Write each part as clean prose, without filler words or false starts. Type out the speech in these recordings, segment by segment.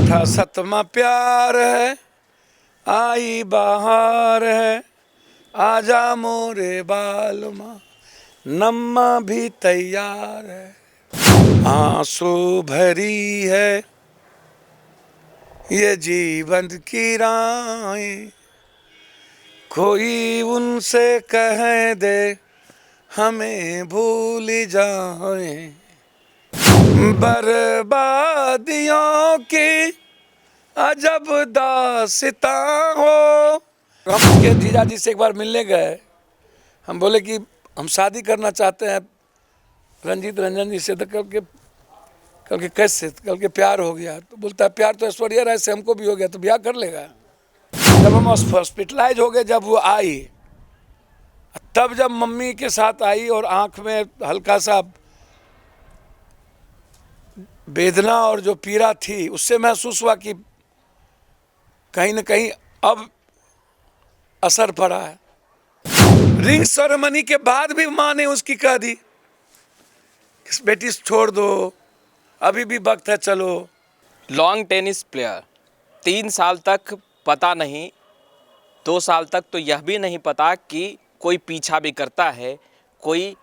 छठा सतमा प्यार है, आई बहार है, आजा मोरे बालमा, नम्मा भी तैयार है। आंसू भरी है ये जीवन की राहें, कोई उनसे कह दे हमें भूल जाए। बर्बादियों की अजब दास्तां हो। हम उसके जीजा जी से एक बार मिलने गए, हम बोले कि हम शादी करना चाहते हैं रंजीत रंजन जी से। तो कल के कैसे? कल के प्यार हो गया। तो बोलता है प्यार तो ऐश्वर्या राय से हमको भी हो गया, तो ब्याह कर लेगा। जब हम हॉस्पिटलाइज हो गए, जब वो आई, तब जब मम्मी के साथ आई और आंख में हल्का सा वेदना और जो पीड़ा थी, उससे महसूस हुआ कि कहीं न कहीं अब असर पड़ा है। रिंग सेरेमनी के बाद भी माँ ने उसकी कह दी बेटी छोड़ दो, अभी भी वक्त है, चलो। लॉन्ग टेनिस प्लेयर 3 साल तक पता नहीं, 2 साल तक तो यह भी नहीं पता कि कोई पीछा भी करता है, कोई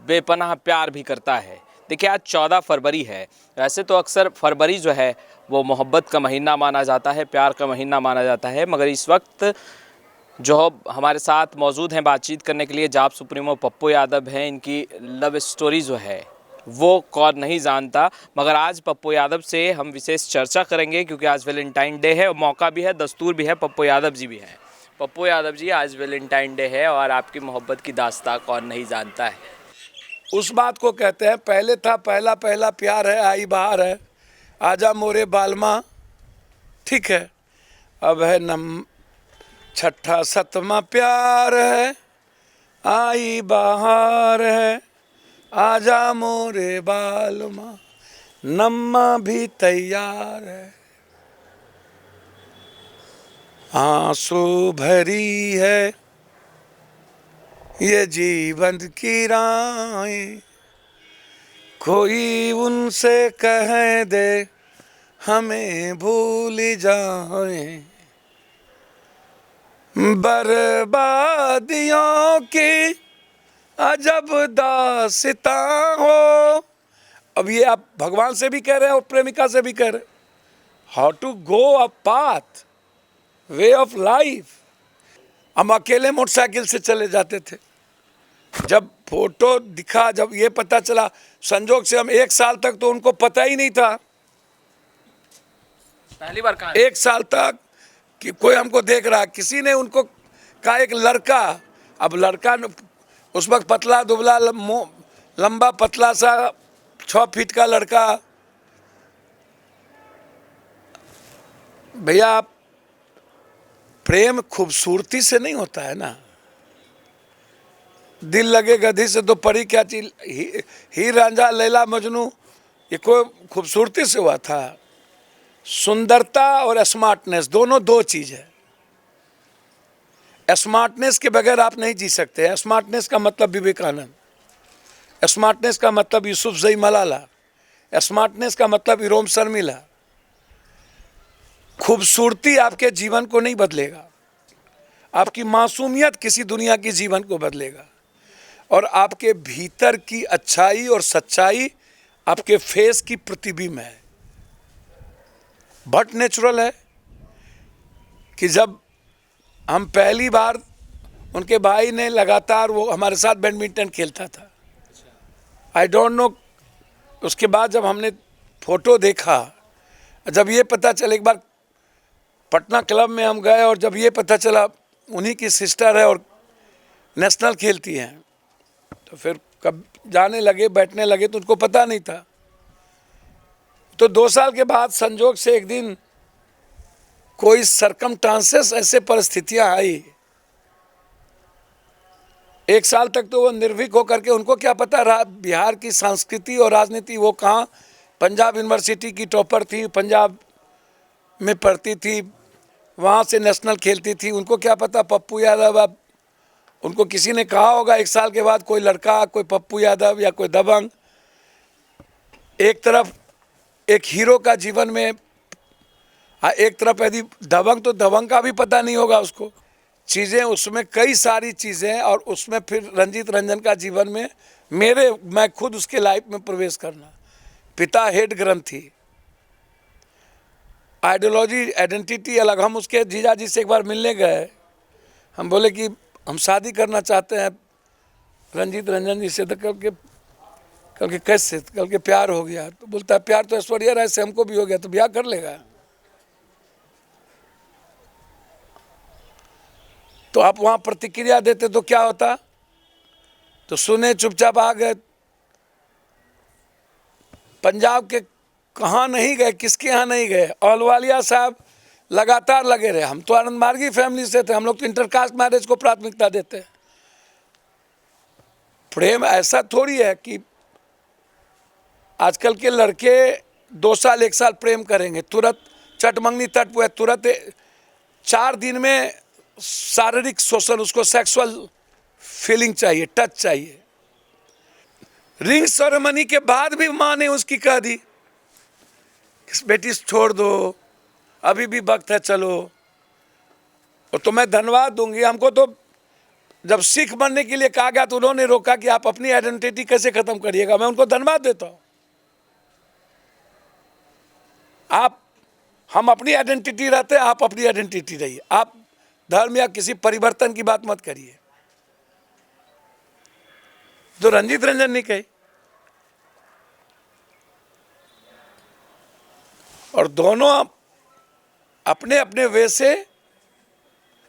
बेपनाह प्यार भी करता है। देखिए आज 14 फरवरी है। वैसे तो अक्सर फरवरी जो है वो मोहब्बत का महीना माना जाता है, प्यार का महीना माना जाता है, मगर इस वक्त जो हमारे साथ मौजूद हैं बातचीत करने के लिए जाप सुप्रीमो पप्पू यादव हैं। इनकी लव स्टोरी जो है वो कौन नहीं जानता, मगर आज पप्पू यादव से हम विशेष चर्चा करेंगे क्योंकि आज वैलेंटाइन डे है और मौका भी है, दस्तूर भी है, पप्पू यादव जी भी हैं। पप्पू यादव जी, आज वैलेंटाइन डे है और आपकी मोहब्बत की दास्तां कौन नहीं जानता है। उस बात को कहते हैं, पहले था पहला पहला प्यार है, आई बहार है, आजा मोरे बालमा, ठीक है। अब है छठा सतमा प्यार है, आई बहार है, आजा मोरे बालमा, नम्मा भी तैयार है। आंसू भरी है ये जीवन की राहें, कोई उनसे कह दे हमें भूल जाए। बर्बादियों की अजब दास्तां हो। अब ये आप भगवान से भी कह रहे हैं और प्रेमिका से भी कह रहे हैं। How to go a path, way of life. हम अकेले मोटरसाइकिल से चले जाते थे। जब फोटो दिखा, जब ये पता चला, संजोग से हम 1 साल तक तो उनको पता ही नहीं था। पहली बार कहा 1 साल तक कि कोई हमको देख रहा, किसी ने उनको कहा एक लड़का। अब लड़का उस वक्त पतला दुबला लंबा पतला सा 6 फीट का लड़का। भैया प्रेम खूबसूरती से नहीं होता है ना। दिल लगे गधी से तो परी क्या चीज, ही रांझा लैला मजनू, ये कोई खूबसूरती से हुआ था। सुंदरता और स्मार्टनेस दोनों 2 चीज है। स्मार्टनेस के बगैर आप नहीं जी सकते। स्मार्टनेस का मतलब विवेकानंद, स्मार्टनेस का मतलब यूसुफजई मलाला, स्मार्टनेस का मतलब इरोम शर्मिला। खूबसूरती आपके जीवन को नहीं बदलेगा, आपकी मासूमियत किसी दुनिया की जीवन को बदलेगा। और आपके भीतर की अच्छाई और सच्चाई आपके फेस की प्रतिबिंब है। बट नेचुरल है कि जब हम पहली बार, उनके भाई ने लगातार, वो हमारे साथ बैडमिंटन खेलता था, आई डोंट नो, उसके बाद जब हमने फोटो देखा, जब ये पता चला, एक बार पटना क्लब में हम गए और जब ये पता चला उन्हीं की सिस्टर है और नेशनल खेलती हैं, तो फिर कब जाने लगे, बैठने लगे, तो उनको पता नहीं था। तो 2 साल के बाद संजोग से एक दिन कोई सरकमस्टांसेस, ऐसे परिस्थितियां आई। 1 साल तक तो वो निर्भीक होकर के, उनको क्या पता बिहार की संस्कृति और राजनीति। वो कहाँ पंजाब यूनिवर्सिटी की टॉपर थी, पंजाब में पढ़ती थी, वहाँ से नेशनल खेलती थी। उनको क्या पता पप्पू यादव, अब उनको किसी ने कहा होगा 1 साल के बाद कोई लड़का, कोई पप्पू यादव या कोई दबंग। एक तरफ एक हीरो का जीवन में हाँ, एक तरफ यदि दबंग तो दबंग का भी पता नहीं होगा उसको। चीज़ें उसमें कई सारी चीज़ें, और उसमें फिर रंजीत रंजन का जीवन में मैं खुद उसके लाइफ में प्रवेश करना। पिता हेड ग्रंथी, आइडियोलॉजी आइडेंटिटी अलग। हम उसके जीजा जी से एक बार मिलने गए, हम बोले कि हम शादी करना चाहते हैं रंजीत रंजन जी से। तो कल के कैसे? कल के प्यार हो गया। तो बोलता है प्यार तो ऐश्वर्या राय से हमको भी हो गया, तो ब्याह कर लेगा। तो आप वहाँ प्रतिक्रिया देते तो क्या होता? तो सुने, चुपचाप आ गए। पंजाब के कहाँ नहीं गए, किसके यहाँ नहीं गए? अहलुवालिया साहब लगातार लगे रहे। हम तो आनंद मार्गी फैमिली से थे, हम लोग तो इंटरकास्ट मैरिज को प्राथमिकता देते हैं। प्रेम ऐसा थोड़ी है कि आजकल के लड़के 2 साल 1 साल प्रेम करेंगे, तुरंत चटमंगनी तट पे तुरंत 4 दिन में शारीरिक शोषण, उसको सेक्सुअल फीलिंग चाहिए, टच चाहिए। रिंग सेरेमनी के बाद भी माँ ने उसकी कह दी बेटी छोड़ दो, अभी भी वक्त है, चलो। और तो मैं धन्यवाद दूंगी। हमको तो जब सिख बनने के लिए कहा गया तो उन्होंने रोका कि आप अपनी आइडेंटिटी कैसे खत्म करिएगा। मैं उनको धन्यवाद देता हूं। हम अपनी आइडेंटिटी रहते हैं, आप अपनी आइडेंटिटी रहिए। आप धर्म या किसी परिवर्तन की बात मत करिए। तो रंजीत रंजन ने कही, और दोनों अपने अपने वे से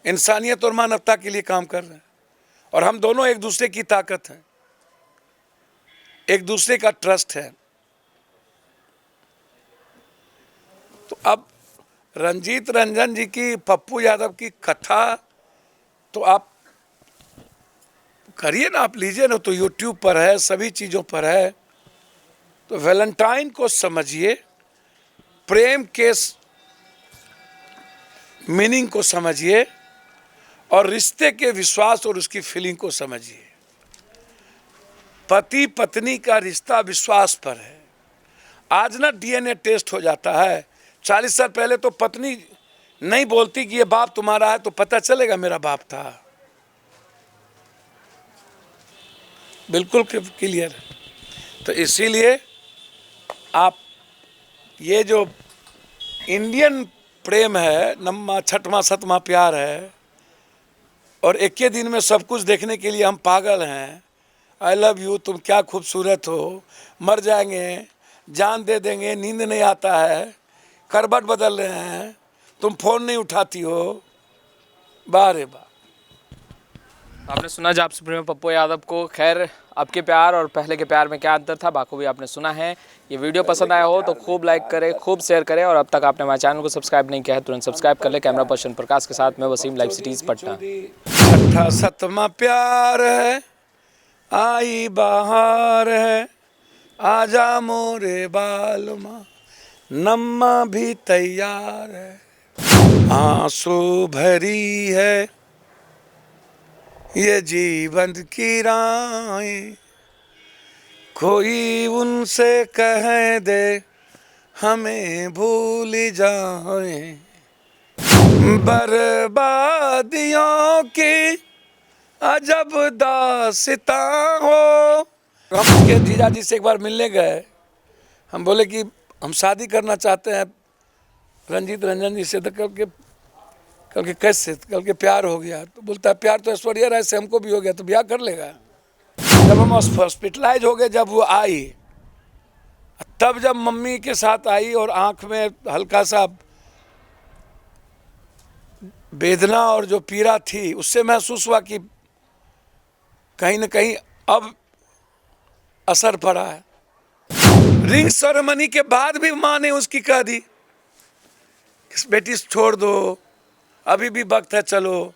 इंसानियत और मानवता के लिए काम कर रहे हैं। और हम दोनों एक दूसरे की ताकत हैं, एक दूसरे का ट्रस्ट है। तो अब रंजीत रंजन जी की, पप्पू यादव की कथा तो आप करिए ना, आप लीजिए ना, तो यूट्यूब पर है, सभी चीज़ों पर है। तो वैलेंटाइन को समझिए, प्रेम के मीनिंग को समझिए, और रिश्ते के विश्वास और उसकी फीलिंग को समझिए। पति पत्नी का रिश्ता विश्वास पर है। आज ना डीएनए टेस्ट हो जाता है। 40 साल पहले तो पत्नी नहीं बोलती कि ये बाप तुम्हारा है, तो पता चलेगा मेरा बाप था। बिल्कुल क्लियर है। तो इसीलिए आप ये जो इंडियन प्रेम है, 9वां 6वां 7वां प्यार है, और एक ही दिन में सब कुछ देखने के लिए हम पागल हैं। आई लव यू, तुम क्या खूबसूरत हो, मर जाएंगे, जान दे देंगे, नींद नहीं आता है, करवट बदल रहे हैं, तुम फ़ोन नहीं उठाती हो, बारे बा। आपने सुना जब सुप्रीमो पप्पू यादव को। खैर, आपके प्यार और पहले के प्यार में क्या अंतर था, बाकी भी आपने सुना है। ये वीडियो पसंद आया हो तो खूब लाइक करें, खूब शेयर करें, और अब तक आपने हमारे चैनल को सब्सक्राइब नहीं किया है तुरंत सब्सक्राइब कर ले। कैमरा पर्सन प्रकाश के साथ मैं वसीम, लाइव सिटीज़ पटना। 6ठा 7वां प्यार है, आई बहार है, आजा मोरे बालमा, 9वां भी तैयार है। आंसू भरी है ये जीवन की राहें, कोई उनसे कह दे हमें भूल जाए। बर्बादियों की अजब दास्तां हो। हम उसके जीजा जी से एक बार मिलने गए, हम बोले कि हम शादी करना चाहते हैं रंजीत रंजन जी से। तो कल के कैसे? कल के प्यार हो गया। तो बोलता है प्यार तो ऐश्वर्या राय से हमको भी हो गया, तो ब्याह कर लेगा। जब हम हॉस्पिटलाइज हो गए, जब वो आई, तब जब मम्मी के साथ आई और आंख में हल्का सा वेदना और जो पीड़ा थी, उससे महसूस हुआ कि कहीं न कहीं अब असर पड़ा है। रिंग सेरेमनी के बाद भी माँ ने उसकी कह दी बेटी छोड़ दो, अभी भी वक्त है, चलो।